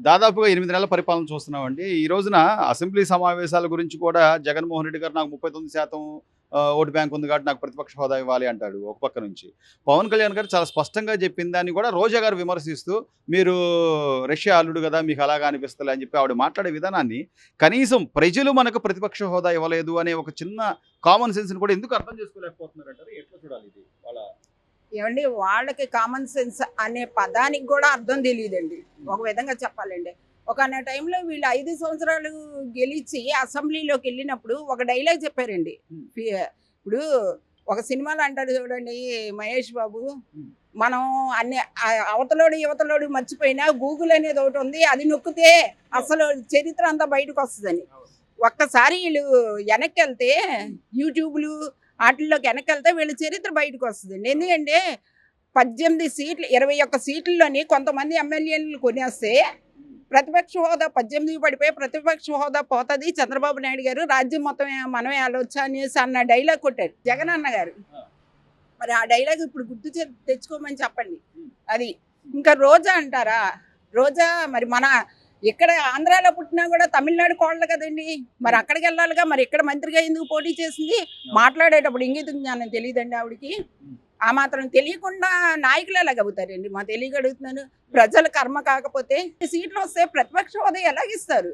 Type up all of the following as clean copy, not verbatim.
దాదాపుగా 8 నెలల పరిపాలన చూస్తున్నామండి. ఈ రోజున అసెంబ్లీ సమావేశాల గురించి కూడా జగన్మోహన్ రెడ్డి గారు నాకు 39% ఓటు బ్యాంక్ ఉంది కాబట్టి నాకు ప్రతిపక్ష హోదా ఇవ్వాలి అంటాడు ఒక పక్క నుంచి. పవన్ కళ్యాణ్ గారు చాలా స్పష్టంగా చెప్పిన దాన్ని కూడా రోజా గారు విమర్శిస్తూ, మీరు రష్యా అల్లుడు గదా! మీకు అలాగా అనిపిస్తలే అని చెప్పి ఆవిడ మాట్లాడే విధానాన్ని కనీసం ప్రజలు మనకు ప్రతిపక్ష హోదా ఇవ్వలేదు అనే ఒక చిన్న కామన్ సెన్స్‌ని కూడా ఎందుకు అర్థం చేసుకోలేకపోతున్నారంటారు? ఎట్లా చూడాలి ఇది? వాళ్ళ ఏవండి వాళ్ళకి కామన్ సెన్స్ అనే పదానికి కూడా అర్థం తెలియదండి. ఒక విధంగా చెప్పాలండి. ఒకానొక టైంలో వీళ్ళు 5 సంవత్సరాలు గెలిచి అసెంబ్లీలోకి వెళ్ళినప్పుడు ఒక డైలాగ్ చెప్పారండి. ఇప్పుడు ఒక సినిమాలో అంటాడు చూడండి మహేష్ బాబు, మనం అన్ని అవతలోడు యువతలోడు మర్చిపోయినా గూగుల్ అనేది ఒకటి ఉంది, అది నొక్కితే అసలు చరిత్ర అంతా బయటకు వస్తుందని. ఒక్కసారి వీళ్ళు వెనక్కి వెళ్తే యూట్యూబ్లు వాటిల్లోకి వెనకెళ్తే వీళ్ళ చరిత్ర బయటకు వస్తుందండి. ఎందుకంటే 18 సీట్లు 21 సీట్లలోని కొంతమంది ఎమ్మెల్యేలు కొనేస్తే ప్రతిపక్ష హోదా 18 పడిపోయి ప్రతిపక్ష హోదా పోతుంది, చంద్రబాబు నాయుడు గారు రాజ్యం మొత్తం మనమే ఆలోచన అనేసి అన్న డైలాగ్ కొట్టారు జగన్ అన్న గారు. మరి ఆ డైలాగ్ ఇప్పుడు గుర్తు తెచ్చుకోమని చెప్పండి. అది ఇంకా రోజా అంటారా? రోజా మరి మన ఇక్కడ ఆంధ్రాలో పుట్టినా కూడా తమిళనాడు కోడలు కదండి, మరి అక్కడికి వెళ్ళాలిగా. మరి ఇక్కడ మంత్రిగా ఎందుకు పోటీ చేసింది? మాట్లాడేటప్పుడు ఇంగిత జ్ఞానం తెలియదండి ఆవిడకి. ఆ మాత్రం తెలియకుండా నాయకులు ఎలాగవుతారండి? మా తెలియక అడుగుతున్నాను. ప్రజల కర్మ కాకపోతే సీట్లు వస్తే ప్రతిపక్ష హోదా ఎలాగిస్తారు?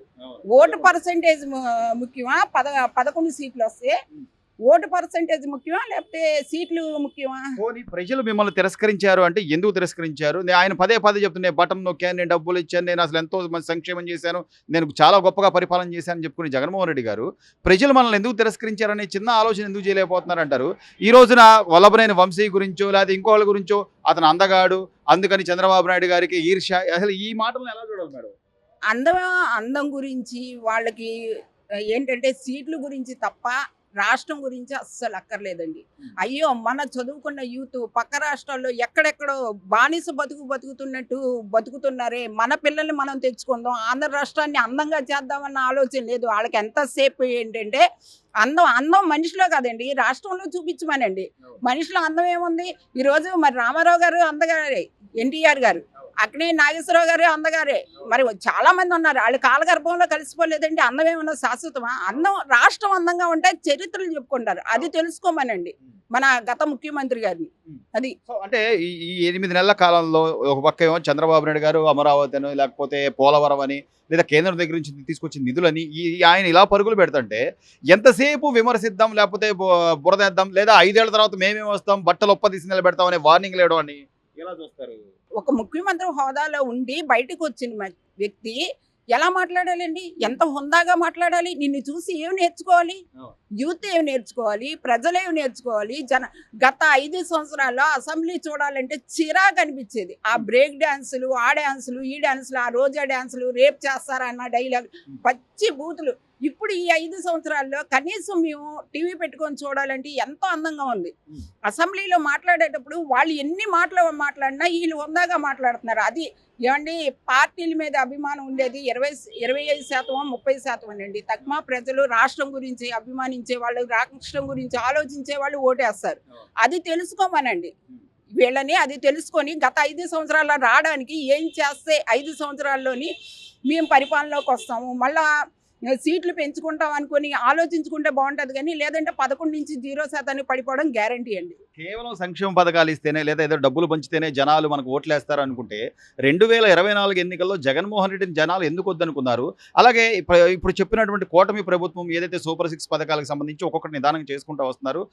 ఓటు పర్సంటేజ్ ముఖ్యమా? 11 సీట్లు వస్తే ఓటు పర్సంటేజ్ ముఖ్యమా లేకపోతే సీట్లు ముఖ్యమా? పోనీ ప్రజలు మిమ్మల్ని తిరస్కరించారు అంటే ఎందుకు తిరస్కరించారు? ఆయన పదే పదే చెప్తున్నా, బటన్ నొక్కాను, నేను డబ్బులు ఇచ్చాను, నేను అసలు ఎంతో మంది సంక్షేమం చేశాను, నేను చాలా గొప్పగా పరిపాలన చేశాను చెప్పుకుని జగన్మోహన్ రెడ్డి గారు ప్రజలు మనల్ని ఎందుకు తిరస్కరించారనే చిన్న ఆలోచన ఎందుకు చేయలేకపోతున్నారు అంటారు? ఈ రోజున వల్లభనేని వంశీ గురించో లేదా ఇంకోళ్ళ గురించో అతను అందగాడు అందుకని చంద్రబాబు నాయుడు గారికి ఈర్ష్య, అసలు ఈ మాటలను ఎలా చూడాలి మేడం? అందం అందం గురించి వాళ్ళకి ఏంటంటే సీట్ల గురించి తప్ప రాష్ట్రం గురించి అస్సలు అక్కర్లేదండి. అయ్యో మన చదువుకున్న యూత్ పక్క రాష్ట్రాల్లో ఎక్కడెక్కడో బానిస బతుకుతున్నట్టు బతుకుతున్నారే, మన పిల్లల్ని మనం తెచ్చుకుందాం, ఆంధ్ర రాష్ట్రాన్ని అందంగా చేద్దామన్న ఆలోచన లేదు వాళ్ళకి. ఎంతసేపు ఏంటంటే అందం మనిషిలో కాదండి, రాష్ట్రంలో చూపించమనండి. మనిషిలో అందం ఏముంది? ఈరోజు మరి రామారావు గారు అందగారే, ఎన్టీఆర్ గారు, అక్కినే నాగేశ్వరరావు గారు అందగారే, మరి చాలా మంది ఉన్నారు. వాళ్ళు కాలగర్భంలో కలిసిపోలేదండి. అందం ఏమన్నా శాశ్వతమా? అందం రాష్ట్రం అందంగా ఉంటే చరిత్రలు చెప్పుకుంటారు, అది తెలుసుకోమనండి మన గత ముఖ్యమంత్రి గారిని. అది అంటే ఈ 8 నెలల కాలంలో ఒక పక్క ఏమో చంద్రబాబు నాయుడు గారు అమరావతి అని లేకపోతే పోలవరం అని లేదా కేంద్రం దగ్గర నుంచి తీసుకొచ్చిన నిధులని ఆయన ఇలా పరుగులు పెడుతుంటే ఎంతసేపు విమర్శిద్దాం లేకపోతే బురదేద్దాం లేదా 5 ఏళ్ల తర్వాత మేమేం వస్తాం బట్టలు ఒప్పదీసి నిలబెడతాం అనే వార్నింగ్ లేడు అని ఎలా చూస్తారు? ఒక ముఖ్యమంత్రి హోదాలో ఉండి బయటకు వచ్చిన వ్యక్తి ఎలా మాట్లాడాలండి? ఎంత హుందాగా మాట్లాడాలి? నిన్ను చూసి ఏమి నేర్చుకోవాలి? యూత్ ఏమి నేర్చుకోవాలి? ప్రజలు ఏమి నేర్చుకోవాలి? గత 5 సంవత్సరాల్లో అసెంబ్లీ చూడాలంటే చిరాకు అనిపించేది. ఆ బ్రేక్ డాన్సులు, ఆ డాన్సులు, ఈ డాన్సులు, ఆ రోజా డాన్సులు, రేపు చేస్తారన్న డైలాగ్, పచ్చి బూతులు. ఇప్పుడు ఈ 5 సంవత్సరాల్లో కనీసం మేము టీవీ పెట్టుకొని చూడాలంటే ఎంతో అందంగా ఉంది. అసెంబ్లీలో మాట్లాడేటప్పుడు వాళ్ళు ఎన్ని మాటలు మాట్లాడినా వీళ్ళు హుందాగా మాట్లాడుతున్నారు. అది ఏమండి, పార్టీల మీద అభిమానం ఉండేది 25% 30% అండి. తక్కువ ప్రజలు రాష్ట్రం గురించి అభిమానించే వాళ్ళు, రాష్ట్రం గురించి ఆలోచించే వాళ్ళు ఓటేస్తారు. అది తెలుసుకోమనండి వీళ్ళని. అది తెలుసుకొని గత 5 సంవత్సరాల్లో రావడానికి ఏం చేస్తే 5 సంవత్సరాల్లోని మేము పరిపాలనలోకి వస్తాము, మళ్ళా సీట్లు పెంచుకుంటాం అనుకుని ఆలోచించుకుంటే బాగుంటుంది. కానీ లేదంటే 11 నుంచి 0% పడిపోవడం గ్యారంటీ అండి. కేవలం సంక్షేమ పథకాలు ఇస్తేనే లేదా ఏదో డబ్బులు పంచితేనే జనాలు మనకు ఓట్లేస్తారు అనుకుంటే 2024 ఎన్నికల్లో జగన్మోహన్ రెడ్డిని జనాలు ఎందుకు వద్దనుకున్నారు? అలాగే ఇప్పుడు చెప్పినటువంటి కూటమి ప్రభుత్వం ఏదైతే సూపర్ 6 పథకాలకు సంబంధించి ఒక్కొక్కటి నిదానంగా చేసుకుంటూ వస్తున్నారు,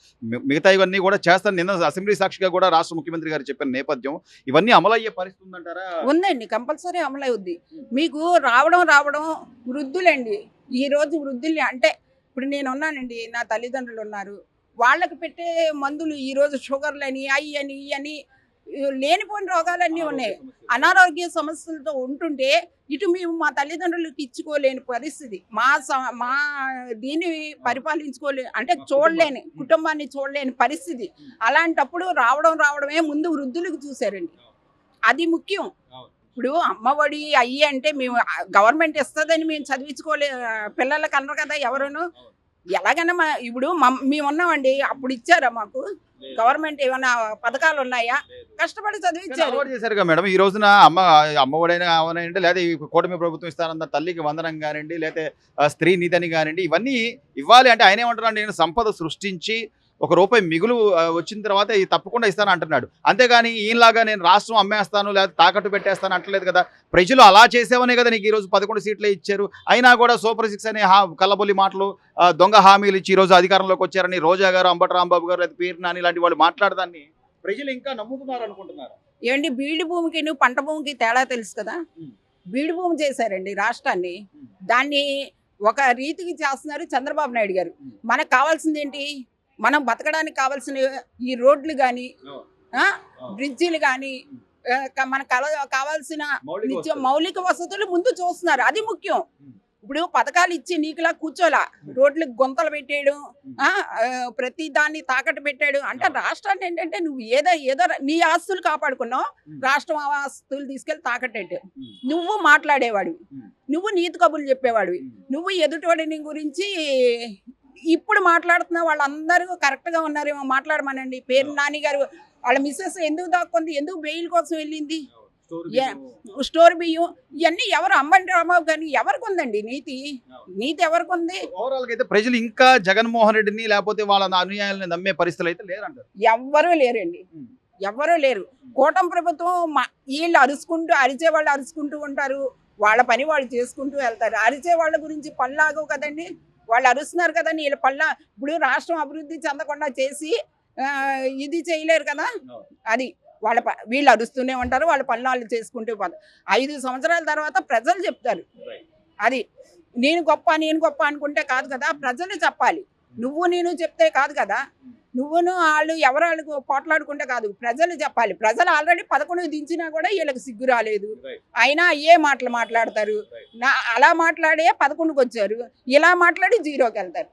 మిగతా ఇవన్నీ కూడా చేస్తారు. నిన్న అసెంబ్లీ సాక్షిగా కూడా రాష్ట్ర ముఖ్యమంత్రి గారు చెప్పిన నేపథ్యం ఇవన్నీ అమలయ్యే పరిస్థితి ఉందంటారా? ఉందండి, కంపల్సరీ అమలవుద్ది. మీకు రావడం వృద్ధులండి. ఈరోజు వృద్ధుల్ని అంటే ఇప్పుడు నేను ఉన్నానండి, నా తల్లిదండ్రులు ఉన్నారు, వాళ్ళకి పెట్టే మందులు ఈరోజు షుగర్లని అవి అని ఇవి అని లేనిపోయిన రోగాలన్నీ ఉన్నాయి. అనారోగ్య సమస్యలతో ఉంటుంటే ఇటు మేము మా తల్లిదండ్రులకు ఇచ్చుకోలేని పరిస్థితి, మా దీన్ని పరిపాలించుకోలే అంటే చూడలేని కుటుంబాన్ని చూడలేని పరిస్థితి. అలాంటప్పుడు రావడమే ముందు వృద్ధులకు చూశారండి, అది ముఖ్యం. ఇప్పుడు అమ్మఒడి అయ్యి అంటే మేము గవర్నమెంట్ ఇస్తుందని మేము చదివించుకోలే, పిల్లలకు అనరు కదా ఎవరును. ఎలాగైనా ఇప్పుడు మేము ఉన్నామండి, అప్పుడు ఇచ్చారా మాకు గవర్నమెంట్ ఏమైనా పథకాలు ఉన్నాయా? కష్టపడి చదివించారు. అవార్డు చేశారుగా మేడం. ఈ రోజున అమ్మఒడైనా అవనండి, లేదా ఈ కూటమి ప్రభుత్వం ఇస్తానన్న తల్లికి వందనం కానివ్వండి, లేకపోతే స్త్రీ నిధి కానివ్వండి, ఇవన్నీ ఇవ్వాలి అంటే ఆయన ఏమంటున్నాడు, నేను సంపద సృష్టించి ₹1 మిగులు వచ్చిన తర్వాత ఇది తప్పకుండా ఇస్తాను అంటున్నాడు. అంతేగాని ఈయనలాగా నేను రాష్ట్రం అమ్మేస్తాను లేదా తాకట్టు పెట్టేస్తాను అంటలేదు కదా. ప్రజలు అలా చేసేవనే కదా నీకు ఈరోజు 11 సీట్లే ఇచ్చారు. అయినా కూడా సూపర్ 6 అనే కల్లబొల్లి మాటలు, దొంగ హామీలు ఇచ్చి ఈరోజు అధికారంలోకి వచ్చారని రోజా గారు, అంబటి రాంబాబు గారు, లేదా పేరు నాని లాంటి వాళ్ళు మాట్లాడదాన్ని ప్రజలు ఇంకా నమ్ముతున్నారు అనుకుంటున్నారు. ఏంటి బీడు భూమికి పంట భూమికి తేడా తెలుసు కదా. బీడు భూమి చేశారండి రాష్ట్రాన్ని, దాన్ని ఒక రీతికి చేస్తున్నారు చంద్రబాబు నాయుడు గారు. మనకు కావాల్సింది ఏంటి? మనం బతకడానికి కావాల్సిన ఈ రోడ్లు కానీ, బ్రిడ్జిలు కానీ, మనకు కావాల్సిన మౌలిక వసతులు ముందు చూస్తున్నారు. అది ముఖ్యం. ఇప్పుడు పథకాలు ఇచ్చి నీకులా కూర్చోలా, రోడ్లకు గుంతలు పెట్టేయడం, ప్రతి దాన్ని తాకట్టు పెట్టాడు అంటే రాష్ట్రాన్ని ఏంటంటే నువ్వు ఏదో నీ ఆస్తులు కాపాడుకున్నావు, రాష్ట్రం ఆస్తులు తీసుకెళ్లి తాకట్టేట్టు. నువ్వు మాట్లాడేవాడివి, నువ్వు నీతి కబుర్లు చెప్పేవాడివి, నువ్వు ఎదుటివాడిని గురించి ఇప్పుడు మాట్లాడుతున్న వాళ్ళందరూ కరెక్ట్గా ఉన్నారేమో మాట్లాడమనండి. పేరు నాని గారు వాళ్ళ మిస్సెస్ ఎందుకు దాక్కుంది, ఎందుకు బెయిల్ కోసం వెళ్ళింది, స్టోర్ బియ్యం ఇవన్నీ ఎవరు? అంబటి రాంబాబు గారిని ఎవరికి ఉందండి నీతి? ఎవరికి ఉంది? ఓవరాల్ గా అయితే ప్రజలు ఇంకా జగన్మోహన్ రెడ్డిని లేకపోతే వాళ్ళ అనుయాయాలని నమ్మే పరిస్థితులు అయితే లేరంటారు. ఎవ్వరూ లేరండి, ఎవ్వరూ లేరు. కూటమి ప్రభుత్వం వీళ్ళు అరిచే వాళ్ళు అరుచుకుంటూ ఉంటారు, వాళ్ళ పని వాళ్ళు చేసుకుంటూ వెళ్తారు. అరిచే వాళ్ళ గురించి పనులాగవు కదండి, వాళ్ళు అరుస్తున్నారు కదండి. వీళ్ళ ఇప్పుడు రాష్ట్రం అభివృద్ధి చెందకుండా చేసి ఇది చేయలేరు కదా. అది వీళ్ళు అరుస్తూనే ఉంటారు, వాళ్ళ పనులు వాళ్ళు చేసుకుంటూ పోతారు. 5 సంవత్సరాల తర్వాత ప్రజలు చెప్తారు. అది నేను గొప్ప అనుకుంటే కాదు కదా, ప్రజలు చెప్పాలి. నువ్వు నేను చెప్తే కాదు కదా, నువ్వును వాళ్ళు ఎవరు పోట్లాడుకుంటే కాదు, ప్రజలు చెప్పాలి. ప్రజలు ఆల్రెడీ 11 దించినా కూడా వీళ్ళకి సిగ్గు రాలేదు, అయినా ఏ మాటలు మాట్లాడతారు. అలా మాట్లాడే 11కి వచ్చారు, ఇలా మాట్లాడి 0కి వెళ్తారు.